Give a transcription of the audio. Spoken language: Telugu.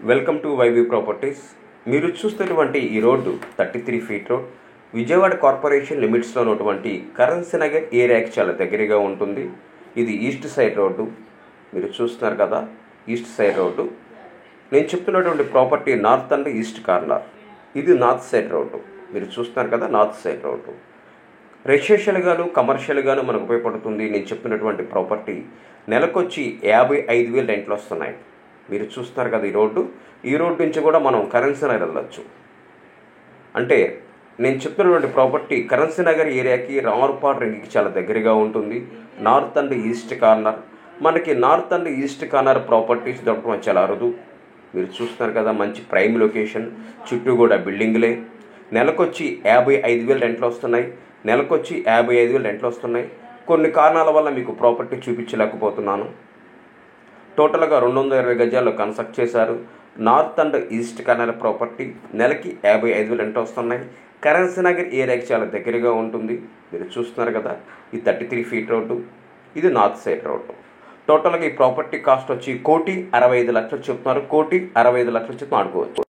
Welcome to YV properties. మీరు చూస్తున్నటువంటి ఈ road 33 feet road Vijayawada corporation లిమిట్స్లో ఉన్నటువంటి కరెన్సీ నగర్ ఏరియాకి చాలా దగ్గరగా ఉంటుంది. ఇది ఈస్ట్ సైడ్ రోడ్డు. మీరు చూస్తున్నారు కదా, ఈస్ట్ సైడ్ రోడ్డు. నేను చెప్తున్నటువంటి property north and east corner. ఇది నార్త్ సైడ్ రోడ్డు. మీరు చూస్తున్నారు కదా, నార్త్ సైడ్ రోడ్డు. రెసిడెన్షియల్గాను కమర్షియల్గాను మనకు ఉపయోగపడుతుంది. నేను చెప్తున్నటువంటి ప్రాపర్టీ నెలకొచ్చి 55,000 రెంట్లు వస్తున్నాయి. మీరు చూస్తున్నారు కదా ఈ రోడ్డు నుంచి కూడా మనం కరెన్సీ నగర్ వెళ్ళొచ్చు. అంటే నేను చెప్తున్నటువంటి ప్రాపర్టీ కరెన్సీ నగర్ ఏరియాకి రామర్పాడు రింగ్కి చాలా దగ్గరగా ఉంటుంది. North and east corner. మనకి north and east corner properties దొరకడం చాలా అరుదు. మీరు చూస్తున్నారు కదా, మంచి ప్రైమ్ లొకేషన్, చుట్టూ కూడా బిల్డింగ్లే. నెలకొచ్చి 55,000 రెంట్లు వస్తున్నాయి. నెలకొచ్చి 55,000 రెంట్లు వస్తున్నాయి. కొన్ని కారణాల వల్ల మీకు ప్రాపర్టీ చూపించలేకపోతున్నాను. టోటల్గా 220 గజాల్లో కన్స్ట్రక్ట్ చేశారు. North and east corner property నెలకి 55,000 రెంట్ వస్తున్నాయి. కరెన్సీ నగర్ ఏరియాకి చాలా దగ్గరగా ఉంటుంది. మీరు చూస్తున్నారు కదా, ఈ 33 ఫీట్ రోడ్డు. ఇది నార్త్ సైడ్ రోడ్డు. టోటల్గా ఈ ప్రాపర్టీ కాస్ట్ వచ్చి 1,65,00,000 చెప్తున్నారు. 1,65,00,000 చెప్పి ఆడుకోవచ్చు.